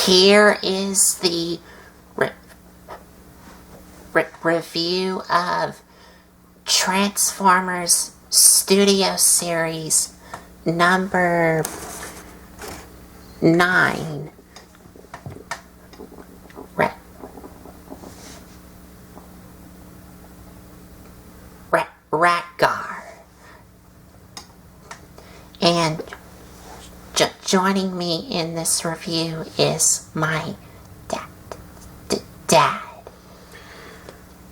Here is the review of Transformers Studio Series number 9. Wreck-Gar. And joining me in this review is my dad.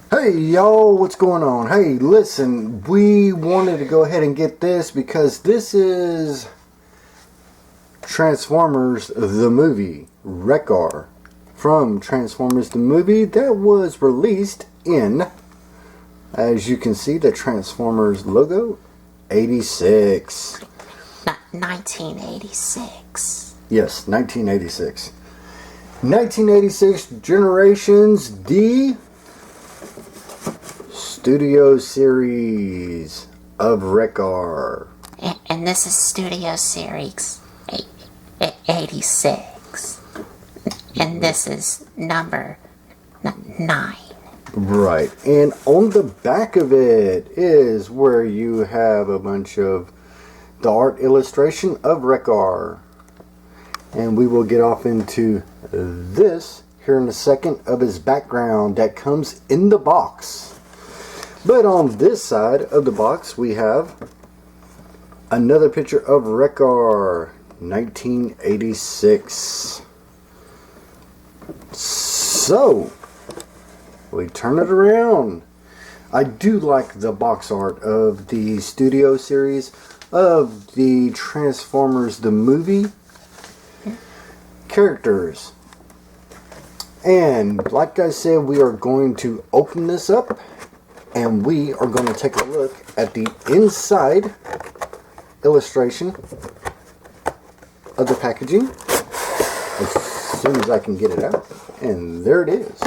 Hey y'all, what's going on? Hey, listen, we wanted to go ahead and get this because this is Transformers the movie, Wreck-Gar, from Transformers the movie that was released in, as you can see, the Transformers logo, 86. 1986. Yes, 1986. 1986 Generations D Studio Series of Wreck-Gar. And this is Studio Series 86. And this is number 9. Right. And on the back of it is where you have a bunch of the art illustration of Wreck-Gar. And we will get off into this here in a second of his background that comes in the box. But on this side of the box we have another picture of Wreck-Gar 1986. So we turn it around. I do like the box art of the studio series of the Transformers the movie characters. And like I said, we are going to open this up and we are going to take a look at the inside illustration of the packaging as soon as I can get it out. And there it is.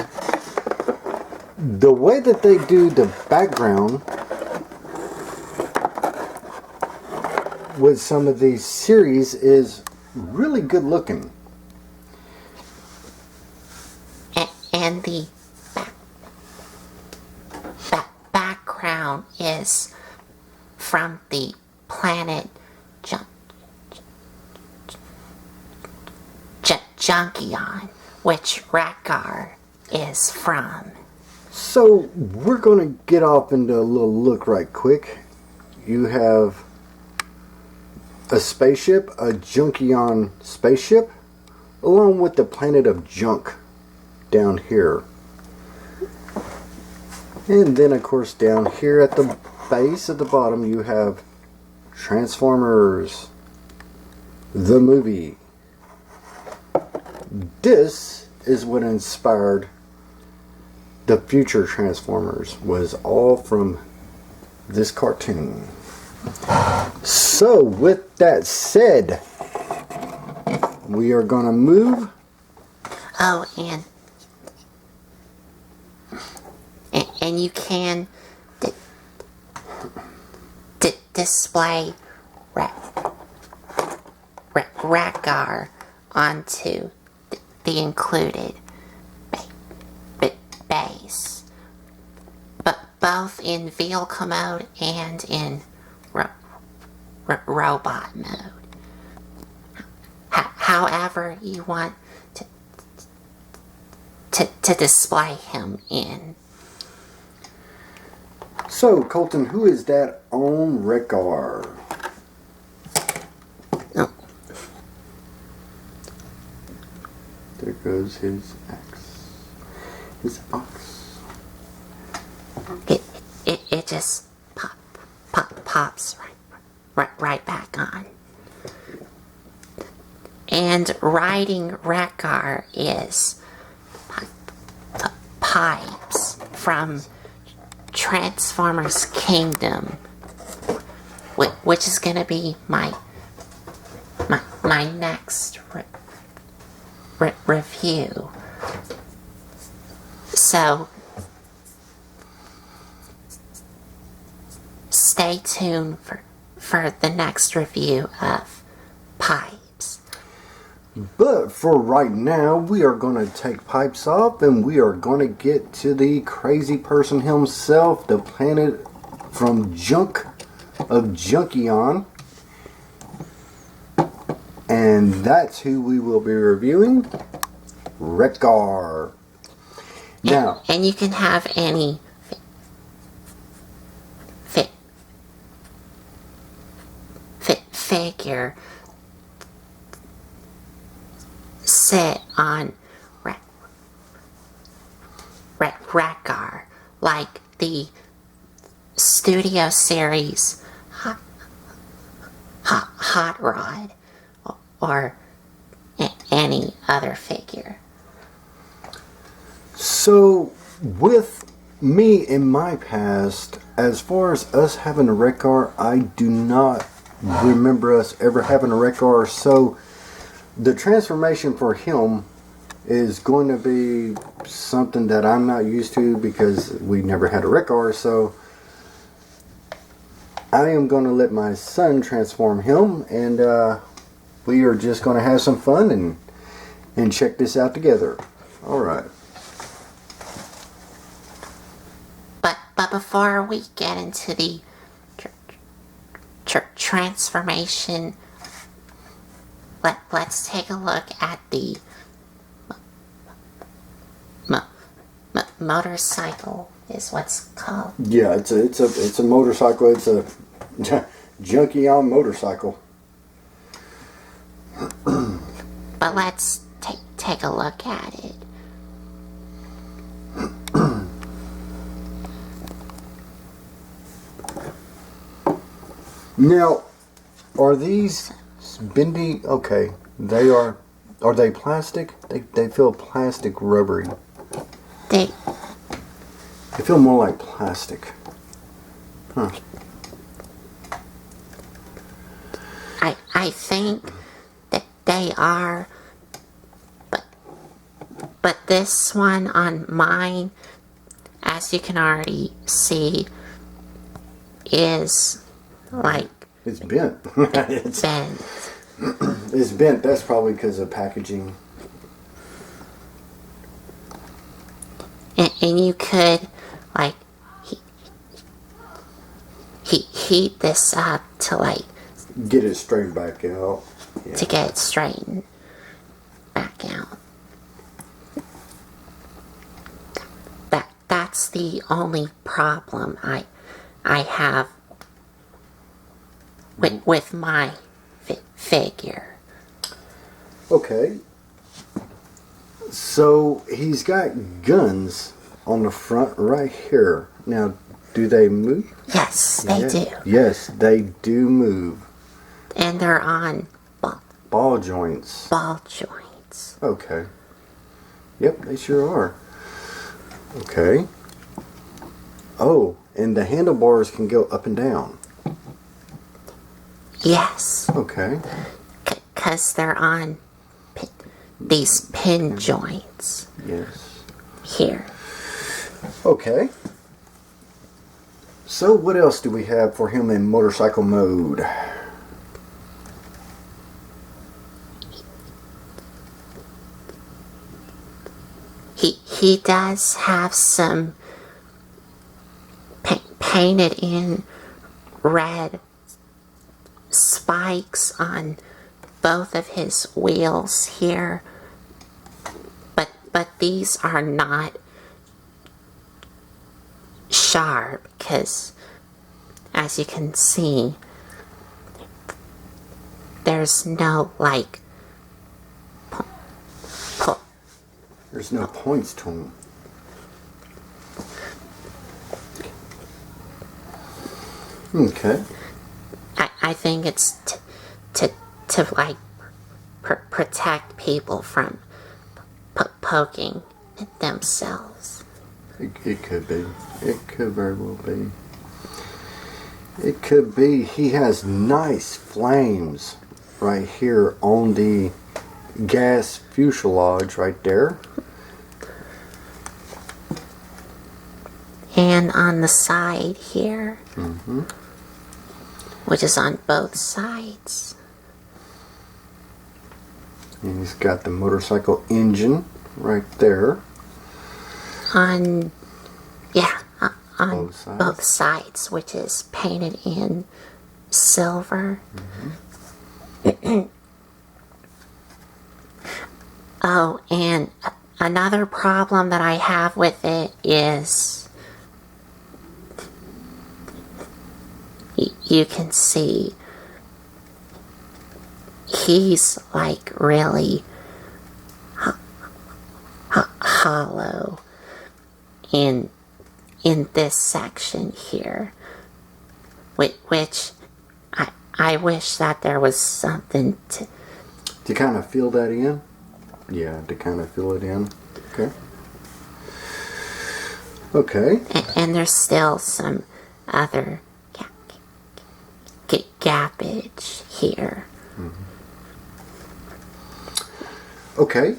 The way that they do the background with some of these series is really good looking. And the background is from the planet Junkion, which Wreck-Gar is from. So we're going to get off into a little look right quick. You have a spaceship, a Junkion spaceship, along with the planet of Junk down here. And then of course down here at the base at the bottom you have Transformers the movie. This is what inspired the future Transformers, was all from this cartoon. So with that said, we are gonna move. Oh, and you can display Wreck-Gar onto the included base, but both in vehicle mode and in robot mode. However you want to display him in. So, Colton, who is that on Wreck-Gar? Oh. There goes his axe. His ox. It just pops right back on. And riding Wreck-Gar is Pipes from Transformers Kingdom, which is going to be my next review. So stay tuned for the next review of Pipes. But for right now, we are going to take pipes off and we are going to get to the crazy person himself, the planet from Junk of Junkion. And that's who we will be reviewing, Wreck-Gar. Now, and you can have any figure sit on Wreck-Gar, like the Studio Series Hot Rod or any other figure. so with me in my past, as far as us having a Wreck-Gar, I do not remember us ever having a Wreck-Gar. So the transformation for him is going to be something that I'm not used to because we never had a Wreck-Gar. So I am going to let my son transform him, and we are just going to have some fun and check this out together. All right. But before we get into the transformation, let's take a look at the motorcycle is what's called. Yeah, it's a motorcycle. It's a Junkion motorcycle. But let's take a look at it. Now, are these bendy? Okay, they are. Are they plastic? They feel plastic, rubbery. They feel more like plastic. Huh. I think that they are, but this one on mine, as you can already see, is like It's bent. it's bent. It's bent. That's probably because of packaging. And you could like heat this up to like Get it straightened back out. Yeah. to get it straightened back out. That's the only problem I have with my figure. Okay. So he's got guns on the front right here. Now, do they move? Yes, they Yeah. do. Yes, they do move. And they're on Ball joints. ball joints. Okay. Yep, they sure are. Okay. Oh, and the handlebars can go up and down. Yes, Okay. because they're on these pin joints Yes. here. Okay. So what else do we have for him in motorcycle mode? He does have some painted in red spikes on both of his wheels here, but these are not sharp because, as you can see, there's no like There's no points to him. Okay. I think it's to like protect people from poking themselves. It could be. It could very well be. It could be. He has nice flames right here on the gas fuselage right there. And on the side here, Mm-hmm. which is on both sides. And he's got the motorcycle engine right there. On Both sides. both sides, which is painted in silver. Oh, and another problem that I have with it is you can see he's like really hollow in this section here, which I wish that there was something to kind of fill that in. Yeah, to kind of fill it in. Okay. Okay. and there's still some other gappage here. Okay.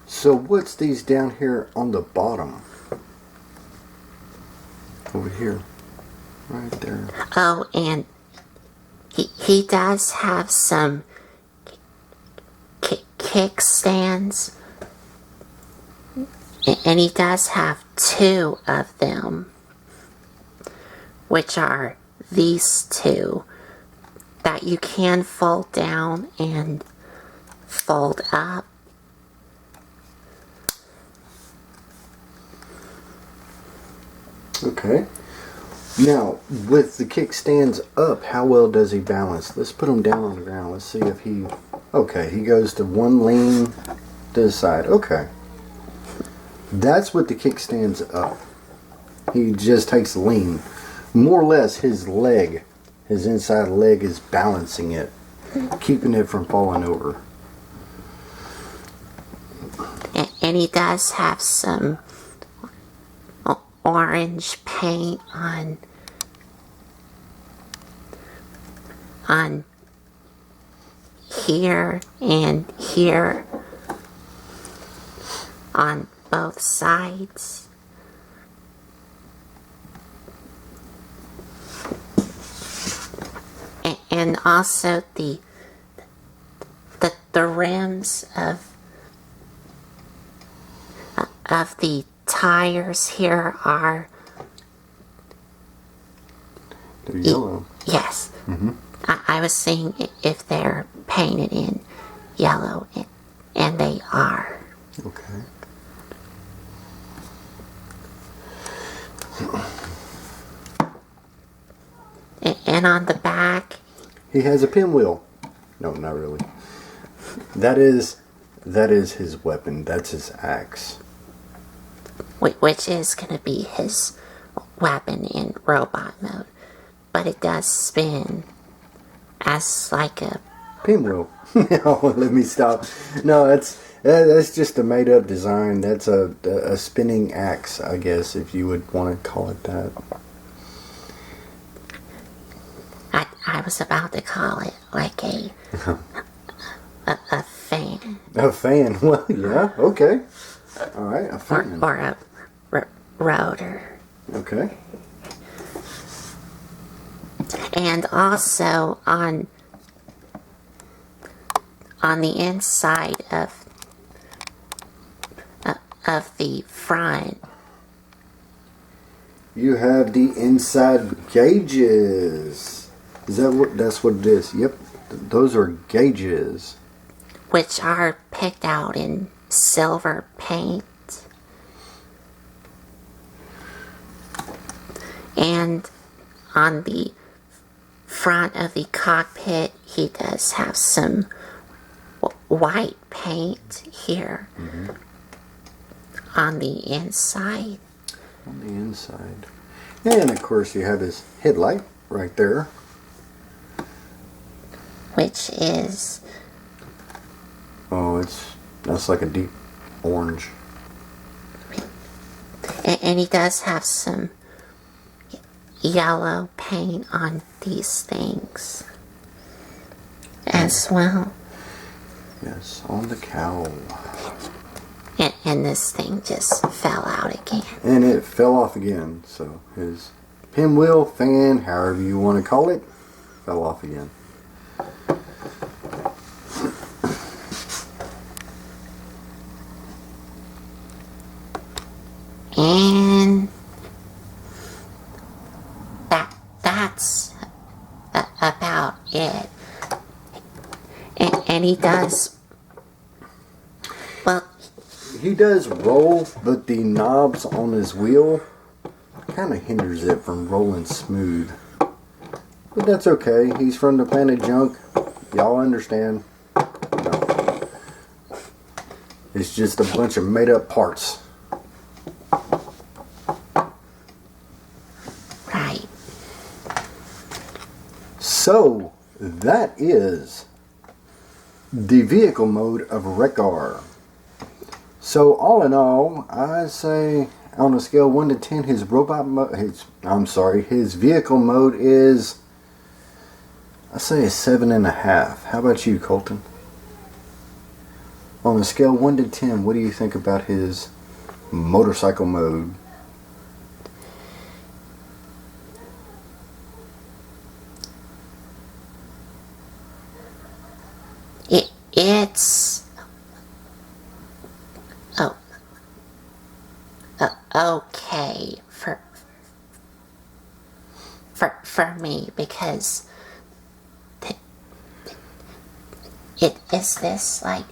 So what's these down here on the bottom? Over here. Right there. Oh, and he does have some kickstands, and he does have two of them, which are these two that you can fold down and fold up. Okay. Now, with the kickstands up, how well does he balance? Let's put him down on the ground. Let's see if he... Okay, he goes to one lean to the side. Okay. That's with the kickstands up. He just takes lean. More or less, his leg, his inside leg is balancing it, keeping it from falling over. And he does have some orange paint on here and here on both sides. And also the rims of the tires here are They're yellow. yes. I was seeing if they're painted in yellow, and they are. Okay. And on the back, He has a pinwheel. No, not really. That is his weapon. That's his axe. which is going to be his weapon in robot mode, but it does spin as like a Pinwheel. No, let me stop. No, that's just a made up design. That's a spinning axe, I guess, if you would want to call it that. I was about to call it like a fan. A fan. Well, yeah. Okay. All right. A fan. Or a rotor. Okay. And also on the inside of the front, You have the inside gauges. That's what it is? Yep. Those are gauges. which are picked out in silver paint. And on the front of the cockpit, he does have some white paint here on the inside. On the inside. And of course you have his headlight right there. Which is, Oh, that's like a deep orange. and he does have some yellow paint on these things as well. Yes, on the cowl. And this thing just fell out again. And it fell off again. So his pinwheel, fan, however you want to call it, fell off again. about it. And he does, well, He does roll, but the knobs on his wheel kind of hinders it from rolling smooth. But that's okay. He's from the planet Junk. Y'all understand. No. It's just a bunch of made up parts. right. So, that is the vehicle mode of Wreck-Gar. So, all in all, I'd say on a scale 1 to 10, his vehicle mode is, I'd say a 7.5. How about you, Colton? On a scale 1 to 10, what do you think about his motorcycle mode? It's okay for me, because it is this like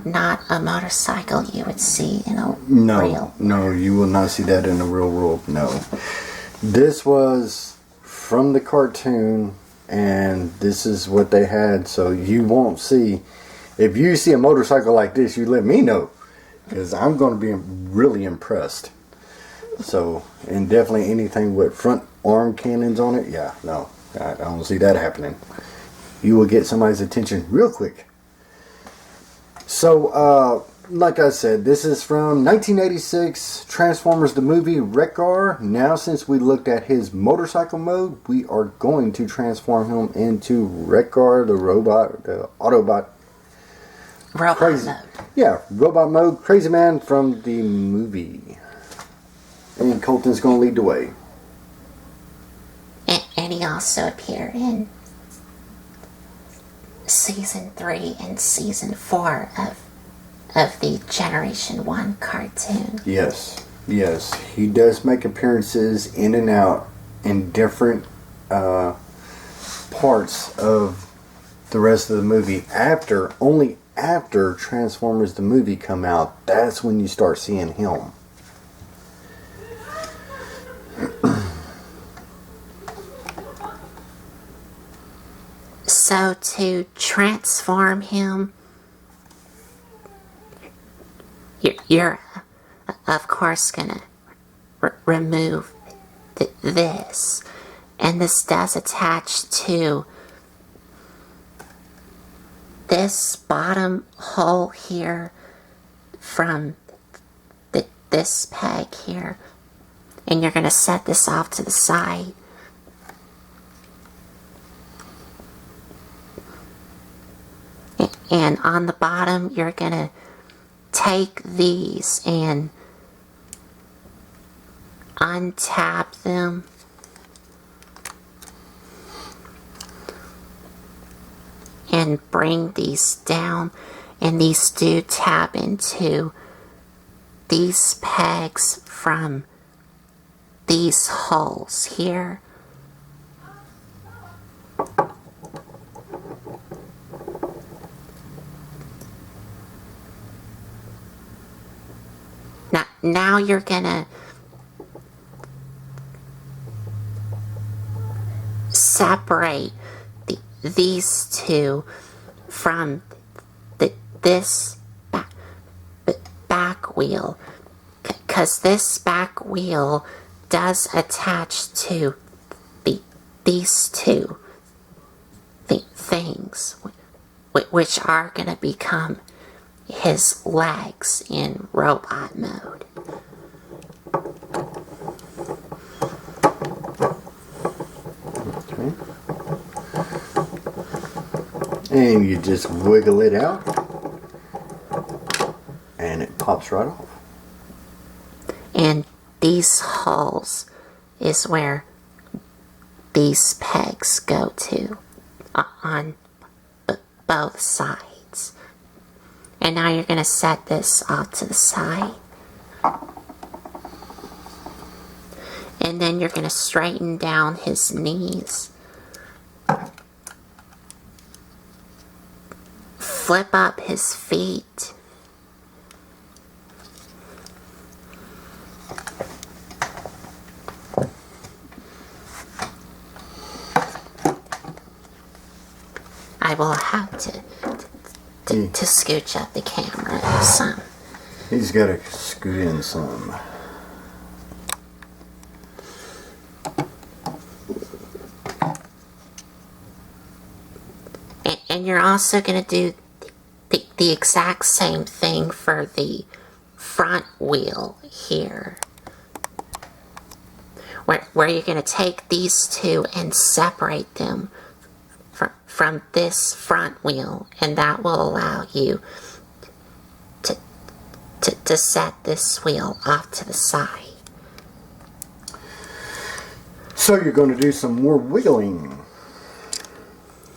not a motorcycle you would see in a real. No, you will not see that in the real world. No, this was from the cartoon, and this is what they had. So you won't see. If you see a motorcycle like this, you let me know, because I'm going to be really impressed. So, and definitely anything with front arm cannons on it, yeah, no, I don't see that happening. You will get somebody's attention real quick. So, like I said, this is from 1986, Transformers the movie, Wreck-Gar. Now, since we looked at his motorcycle mode, we are going to transform him into Wreck-Gar, the robot, the Autobot. Robot Crazy. mode. Yeah, robot mode, Crazy Man from the movie. And Colton's going to lead the way. And he also appeared in season 3 and season 4 of the Generation 1 cartoon. Yes, he does make appearances in and out in different parts of the rest of the movie. Only after Transformers the movie come out, that's when you start seeing him. So to transform him, you're of course gonna remove this, and this does attach to this bottom hole here from this peg here, and you're gonna set this off to the side. And on the bottom, you're gonna take these and untap them. And bring these down. And these do tap into these pegs from these holes here. Now you're gonna separate these two from this back wheel, because this back wheel does attach to these two things, which are gonna become his legs in robot mode. Okay. And you just wiggle it out, and it pops right off. And these holes is where these pegs go to on both sides. And now you're going to set this off to the side. And then you're going to straighten down his knees. flip up his feet. I will have to scooch up the camera some. He's got to scoot in some. And you're also going to do the exact same thing for the front wheel here. Where you're going to take these two and separate them from this front wheel, and that will allow you to set this wheel off to the side. So you're going to do some more wiggling.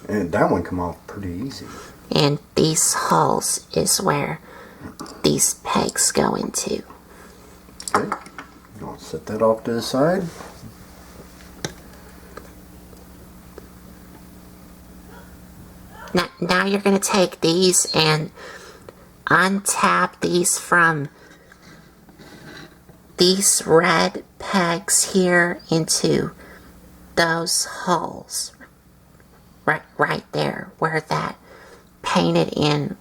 And that one come off pretty easy. And these holes is where these pegs go into. Okay. I'll set that off to the side. Now you're going to take these and untap these from these red pegs here into those holes. Right there, where that painted in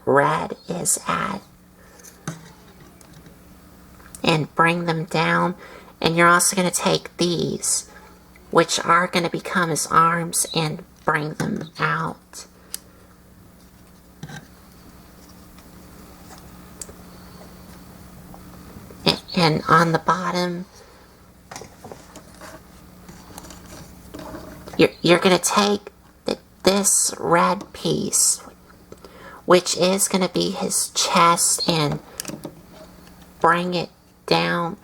red is at. And bring them down. And you're also going to take these, which are going to become his arms, and bring them out. And on the bottom, you're going to take this red piece, which is going to be his chest, and bring it down.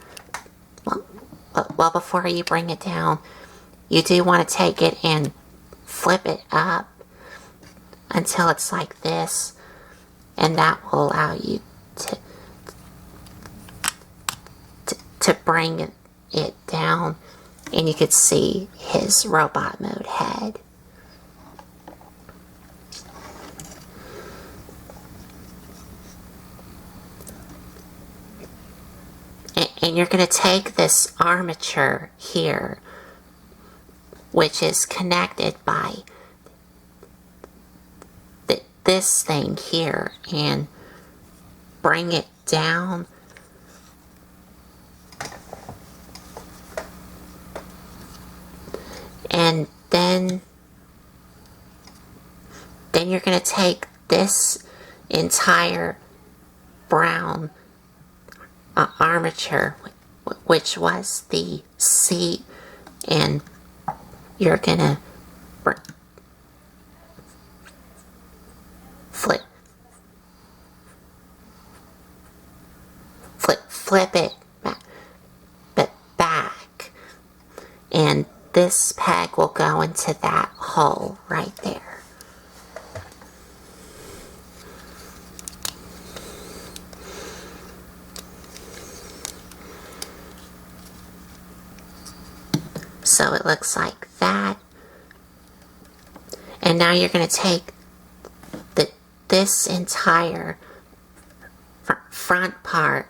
Well, before you bring it down, you do want to take it and flip it up until it's like this, and that will allow you to bring it down, and you could see his robot mode head. And you're going to take this armature here, which is connected by this thing here, and bring it down. And then you're going to take this entire brown armature, which was the seat, and you're going to flip it back, and this peg will go into that hole right there. So it looks like that. And now you're going to take this entire front part,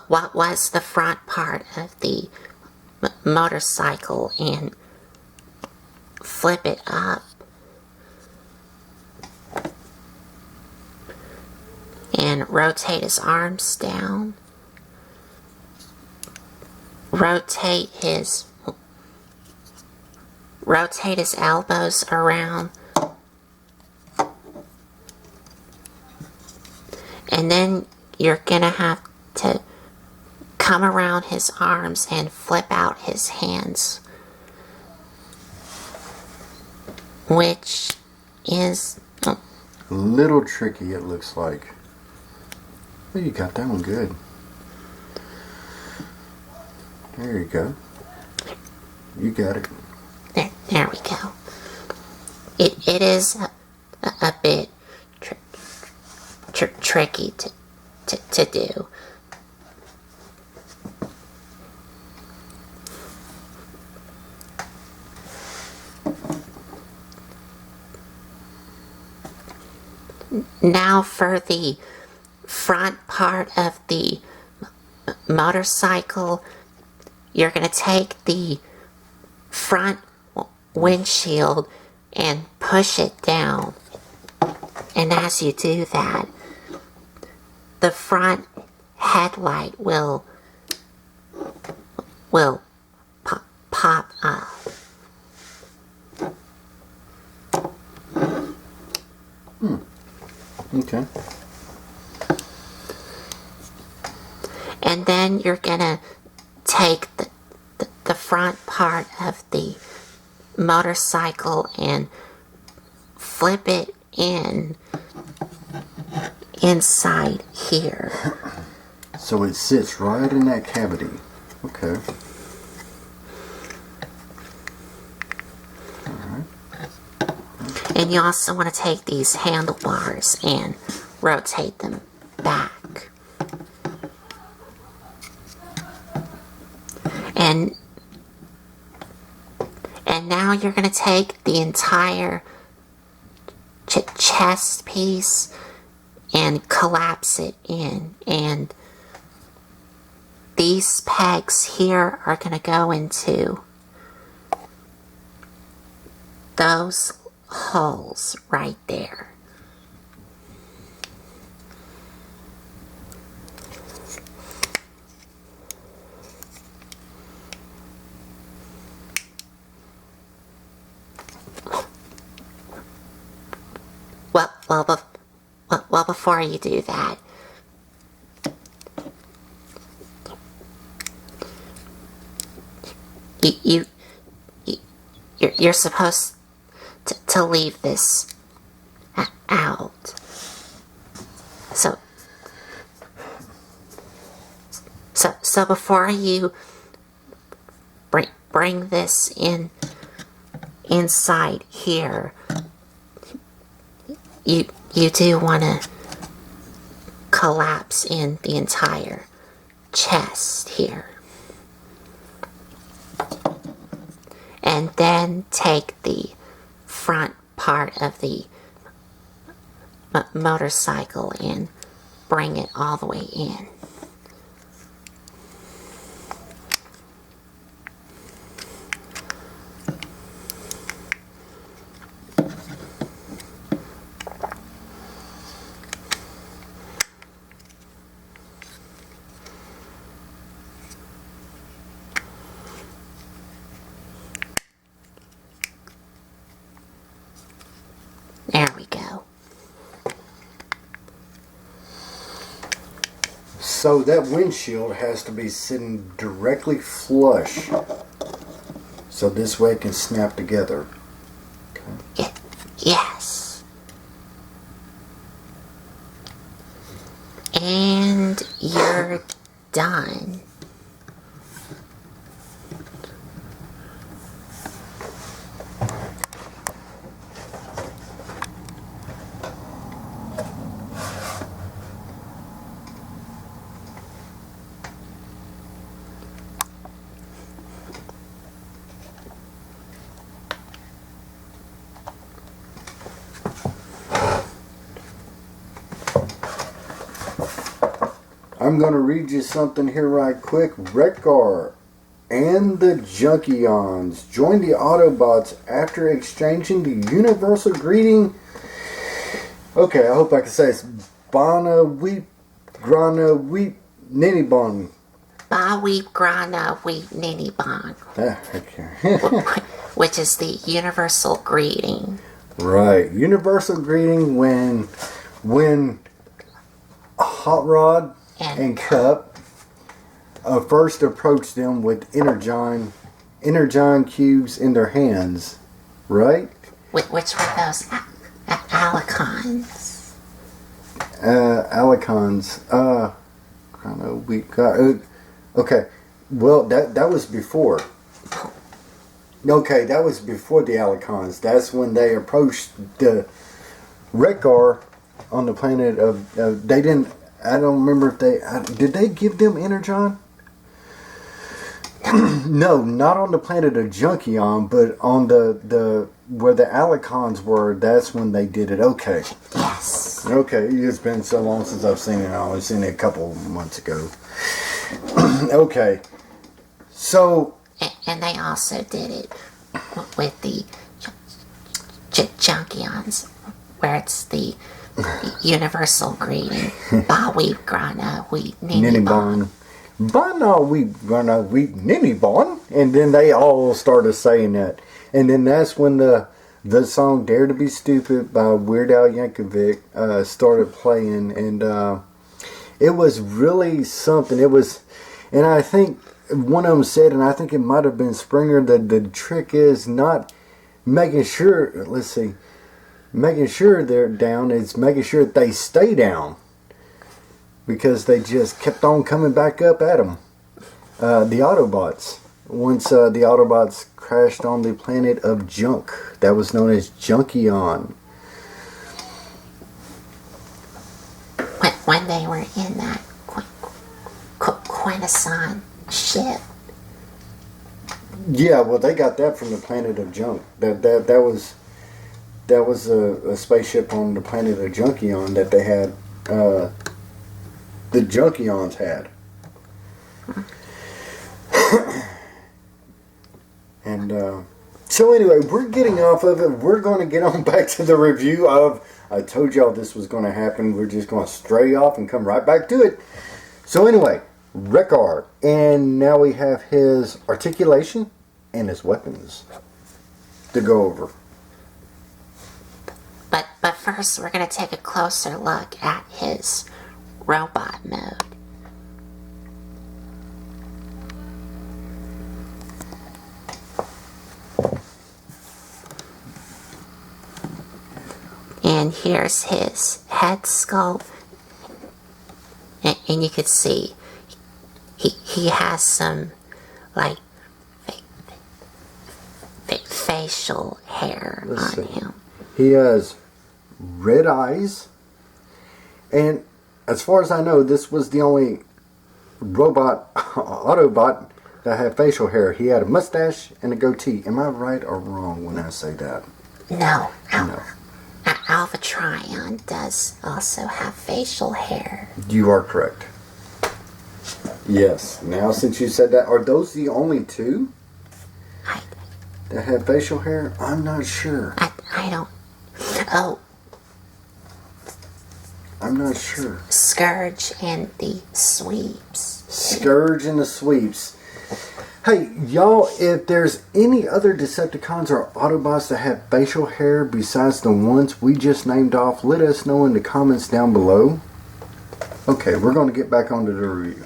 what was the front part of the motorcycle, and flip it up. And rotate his arms down. Rotate his elbows around. And then you're gonna have to come around his arms and flip out his hands, which is a little tricky, it looks like. Oh, you got that one good. There you go. You got it. There we go. It is a bit tricky to do. Now for the front part of the motorcycle, you're going to take the front windshield and push it down. And as you do that, the front headlight will pop up. Okay. And then you're gonna take the front part of the motorcycle and flip it inside here. So it sits right in that cavity. Okay. And you also want to take these handlebars and rotate them back. And now you're going to take the entire chest piece and collapse it in. And these pegs here are going to go into those holes right there. Well, before you do that, you're supposed to leave this out. So before you bring this inside here, you do want to collapse in the entire chest here. And then take the front part of the motorcycle and bring it all the way in. There we go. So that windshield has to be sitting directly flush, so this way it can snap together. Okay. Yes. And you're done. I'm going to read you something here right quick. Wreck-Gar and the Junkions join the Autobots after exchanging the universal greeting. Okay, I hope I can say it's Bana Weep Grana Weep Ninibon. Ba weep grana weep ninny bon. Okay. Which is the universal greeting. Right. Universal greeting when Hot Rod and Cup first approached them with Energon cubes in their hands, right? Which were those Alicons. Alicons. We got. Okay. Well, that was before. Okay, that was before the Alicons. That's when they approached the Wreck-Gar on the planet of. They didn't. I don't remember if they did. They give them Energon? No, not on the planet of Junkion, but on the where the Alicons were. That's when they did it. Okay. Yes. Okay, it's been so long since I've seen it. I only seen it a couple months ago. Okay, so And they also did it with the Junkions, where it's the universal greeting. Ba weep grana weep nini bon. Bana we gonna we ninny bon, and then they all started saying that, and then that's when the song "Dare to Be Stupid" by Weird Al Yankovic started playing, and it was really something. It was, and I think one of them said, and I think it might have been Springer, that the trick is not making sure. Let's see, making sure they're down. It's making sure that they stay down. Because they just kept on coming back up at them. The Autobots. Once the Autobots crashed on the planet of Junk. That was known as Junkion. When they were in that Quintesson ship. Yeah, well, they got that from the planet of Junk. That was a spaceship on the planet of Junkion that they had. The Junkions had. And so anyway, we're getting off of it. We're going to get on back to the review of, I told y'all this was going to happen. We're just going to stray off and come right back to it. So anyway, Wreck-Gar. And now we have his articulation and his weapons to go over. But first, we're going to take a closer look at his robot mode. And here's his head sculpt. And you can see he has some like facial hair on him. He has red eyes, and as far as I know, this was the only Autobot that had facial hair. He had a mustache and a goatee. Am I right or wrong when I say that? No. Alvatron does also have facial hair. You are correct. Yes. Now, since you said that, are those the only two that have facial hair? I'm not sure. I don't... Oh. I'm not sure. Scourge and the Sweeps. Scourge and the Sweeps. Hey, y'all, if there's any other Decepticons or Autobots that have facial hair besides the ones we just named off, let us know in the comments down below. Okay, we're going to get back onto the review.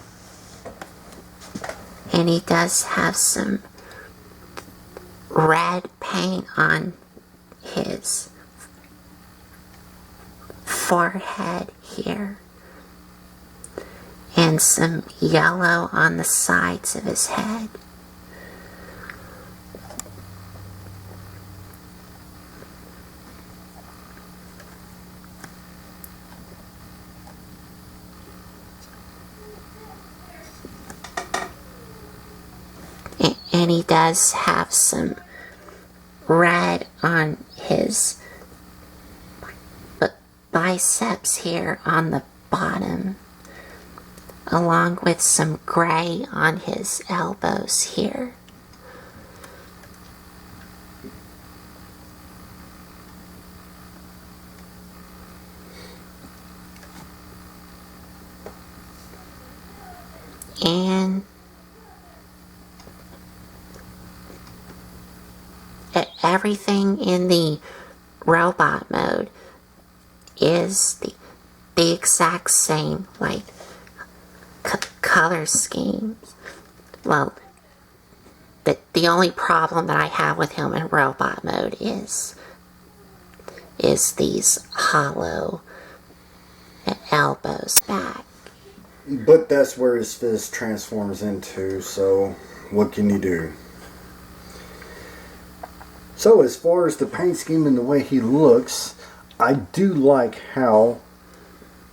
And he does have some red paint on his forehead here. And some yellow on the sides of his head. And he does have some red on his biceps here on the bottom, along with some gray on his elbows here. And everything in the robot mode is the exact same, like color schemes. Well, the only problem that I have with him in robot mode is these hollow elbows back. But that's where his fist transforms into, so what can you do? So as far as the paint scheme and the way he looks, I do like how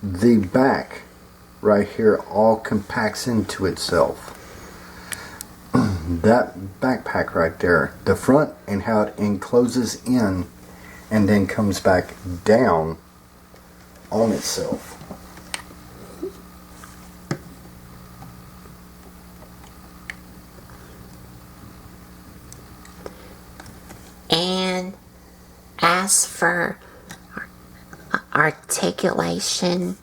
the back right here all compacts into itself. That backpack right there, the front, and how it encloses in and then comes back down on itself. And as for articulation,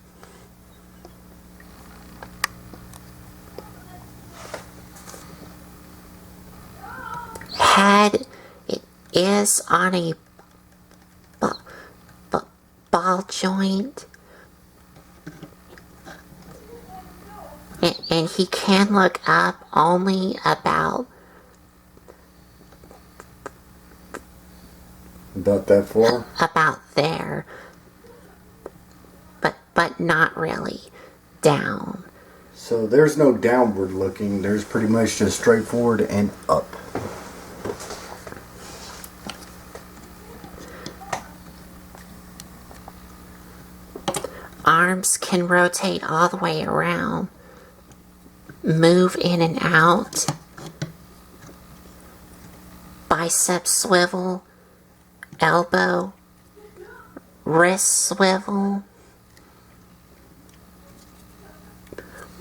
head, it is on a ball joint, and he can look up only about that far? About there, but not really down. So there's no downward looking, there's pretty much just straightforward and up. Arms can rotate all the way around, move in and out, bicep swivel, elbow, wrist swivel,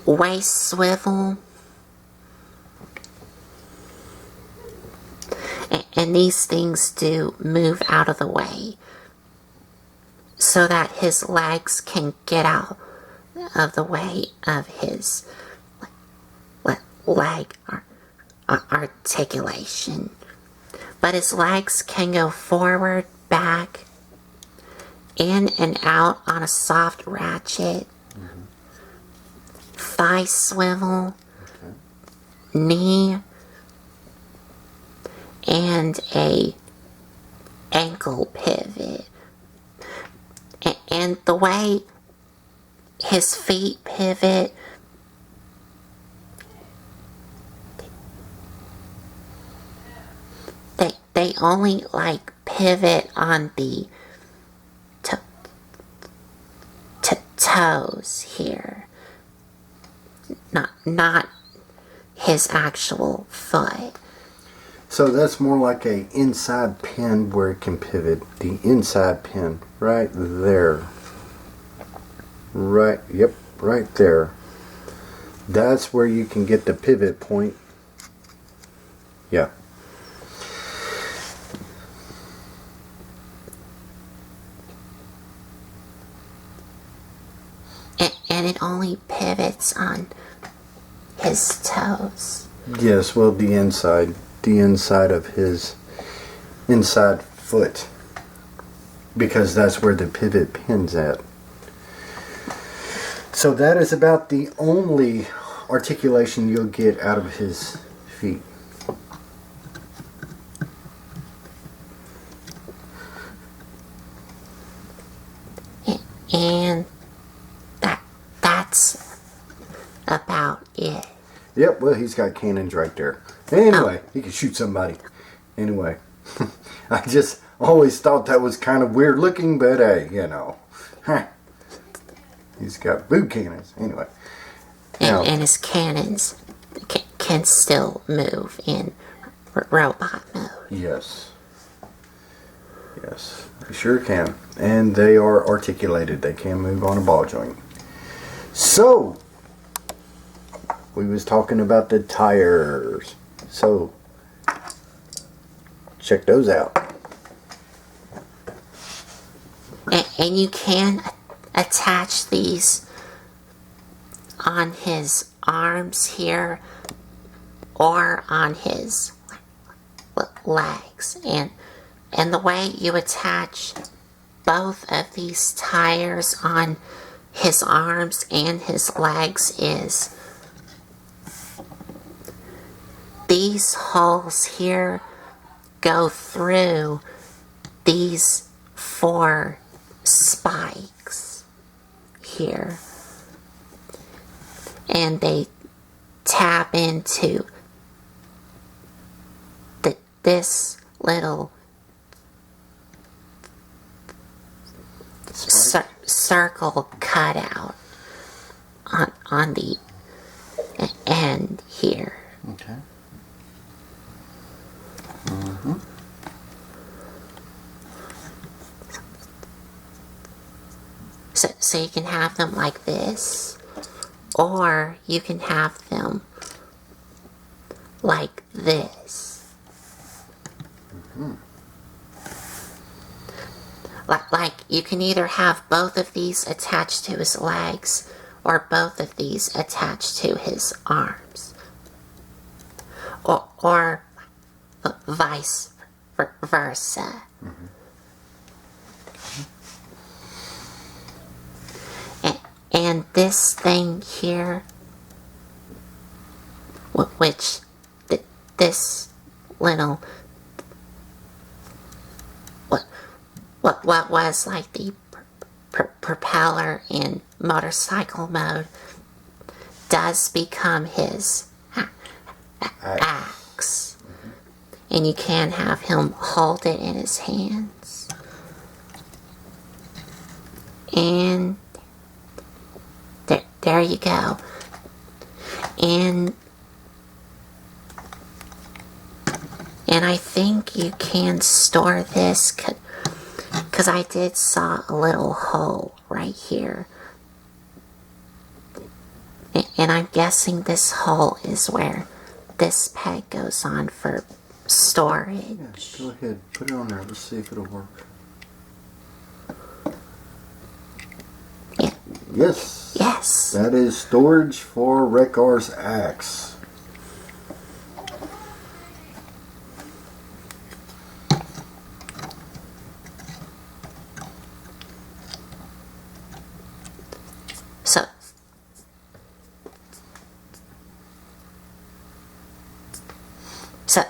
waist swivel, and these things do move out of the way so that his legs can get out of the way of his leg articulation. But his legs can go forward, back, in and out on a soft ratchet, thigh swivel, knee, and a ankle pivot. And the way his feet pivot, they only like pivot on the toes here, not his actual foot. So that's more like a inside pin where it can pivot. The inside pin right there. Right, yep, right there. That's where you can get the pivot point. Yeah. And it only pivots on his toes. Yes, well, the inside of his inside foot, because that's where the pivot pin's at. So that is about the only articulation you'll get out of his feet. And that's about it. Yep, well, he's got cannons right there. Anyway, he can shoot somebody. Anyway, I just always thought that was kind of weird looking, but hey, you know. He's got boot cannons. Anyway. And his cannons can still move in robot mode. Yes. Yes, they sure can. And they are articulated. They can move on a ball joint. So, we was talking about the tires. So, check those out. And you can attach these on his arms here or on his legs. And the way you attach both of these tires on his arms and his legs is these holes here go through these 4 spikes here, and they tap into this little circle cutout on the end here. Okay. So you can have them like this, or you can have them like this. Like you can either have both of these attached to his legs, or both of these attached to his arms, or vice versa. And this thing here, which this little, what was like the propeller in motorcycle mode, does become his axe. And you can have him hold it in his hands. And there you go. And I think you can store this, because I did saw a little hole right here. And I'm guessing this hole is where this peg goes on for storage. Yeah, go ahead, put it on there. Let's see if it'll work. Yeah. Yes. Yes. That is storage for Wreck-Gar's axe.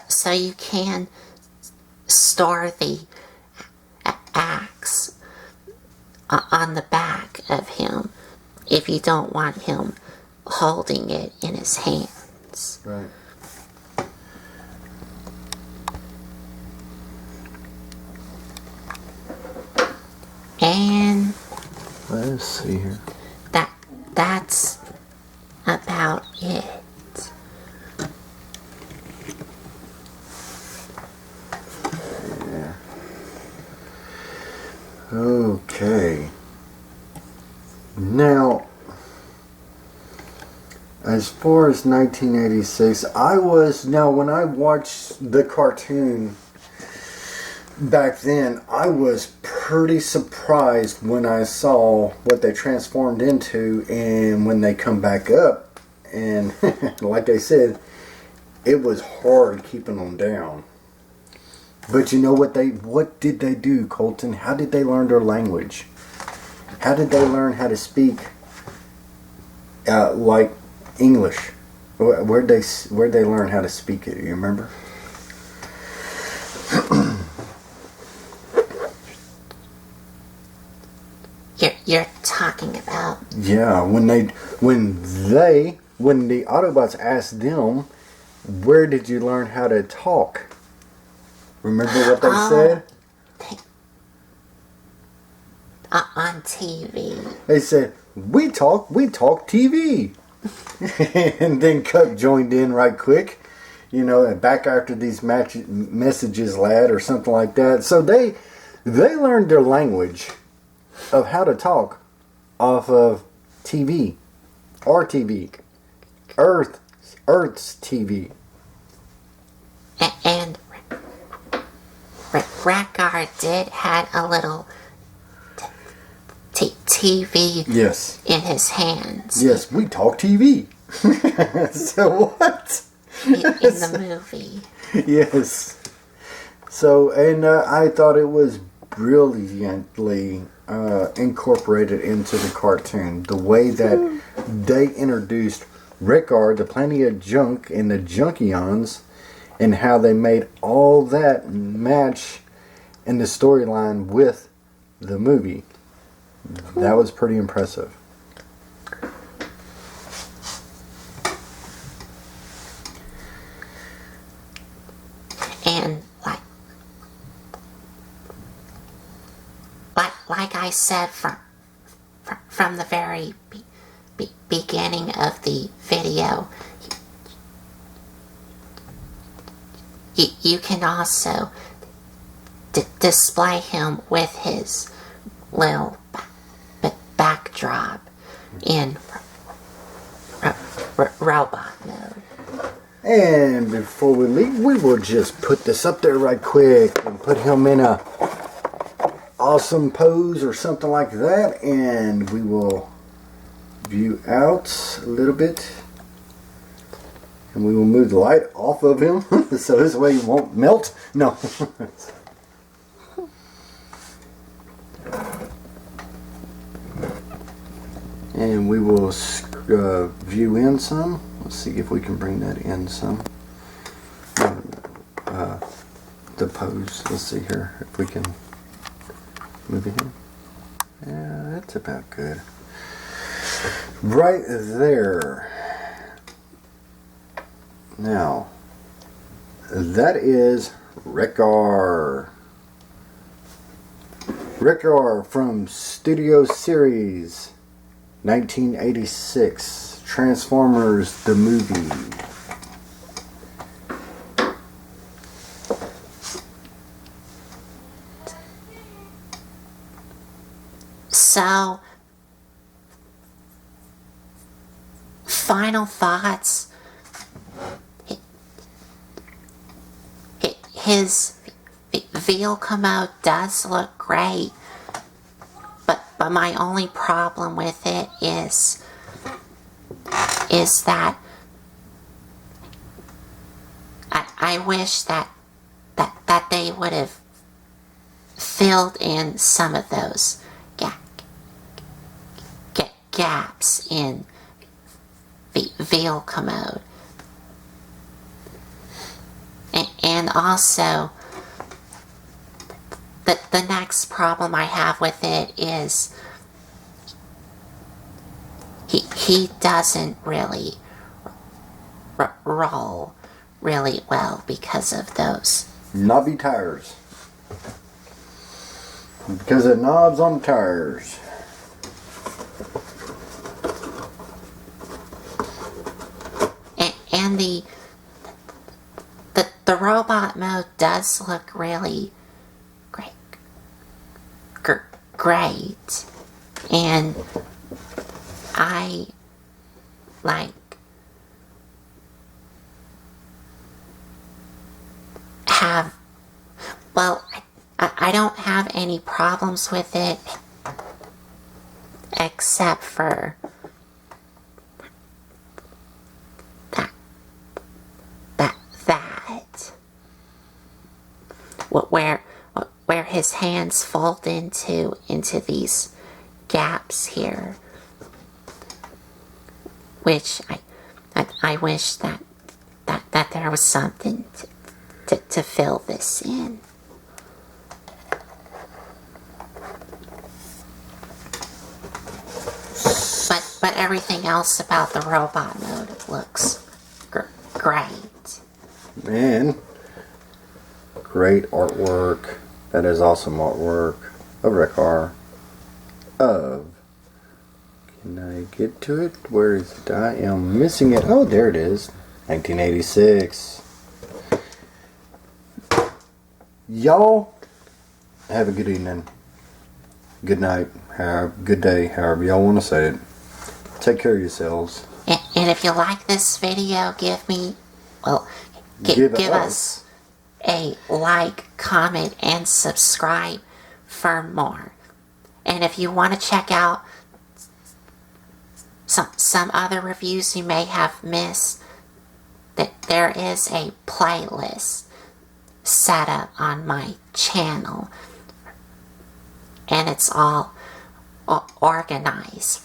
So you can store the axe on the back of him if you don't want him holding it in his hands. Right. And let's see here. That's about it. Okay. Now, as far as 1986, when I watched the cartoon back then, I was pretty surprised when I saw what they transformed into and when they come back up. And like I said, it was hard keeping them down. But you know what did they do, Colton? How did they learn their language? How did they learn how to speak like English? Where'd they learn how to speak it? You remember? You're talking about? Yeah, when the Autobots asked them, where did you learn how to talk? Remember what they said? On TV. They said, we talk TV. And then Cup joined in right quick. Back after these messages, lad, or something like that. So they learned their language of how to talk off of TV. Our TV. Earth's TV. And Wreck-Gar did had a little TV yes. in his hands. Yes, we talk TV. So what? In the movie. Yes. So, and I thought it was brilliantly incorporated into the cartoon. The way that they introduced Wreck-Gar, the Planet of Junk, and the Junkions, and how they made all that match in the storyline with the movie. That was pretty impressive. And like I said from the very beginning of the video, you can also display him with his little back drop in robot mode. And before we leave, we will just put this up there right quick and put him in a awesome pose or something like that, and we will view out a little bit, and we will move the light off of him so this way he won't melt. No. And we will view in some. Let's see if we can bring that in some. The pose. Let's see here if we can move it in. Yeah, that's about good. Right there. Now, that is Wreck-Gar. Wreck-Gar from Studio Series 1986. Transformers the movie. So, final thoughts. His vehicle mode does look great, but my only problem with it is that I wish that they would have filled in some of those gaps in the vehicle mode. And also, the next problem I have with it is he doesn't really roll really well because of those knobby tires. Because of knobs on tires. And the robot mode does look really great, and I I don't have any problems with it except for that where his hands fold into these gaps here, which I wish that there was something to fill this in. But everything else about the robot mode looks great. Man, great artwork. That is awesome artwork of Wreck-Gar. Can I get to it? Where is it? I am missing it. Oh, there it is. 1986. Y'all have a good evening, good night, good day, however y'all want to say it. Take care of yourselves. And if you like this video, give us a like, comment, and subscribe for more. And if you want to check out some other reviews you may have missed, that there is a playlist set up on my channel, and it's all organized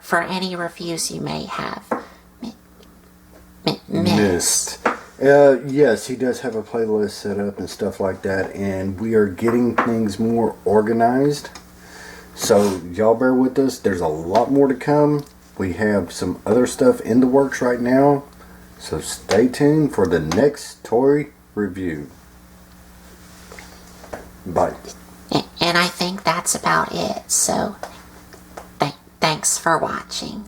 for any reviews you may have missed. Yes, he does have a playlist set up and stuff like that, and we are getting things more organized. So y'all bear with us. There's a lot more to come. We have some other stuff in the works right now, so stay tuned for the next toy review. Bye. And I think that's about it. So thanks for watching.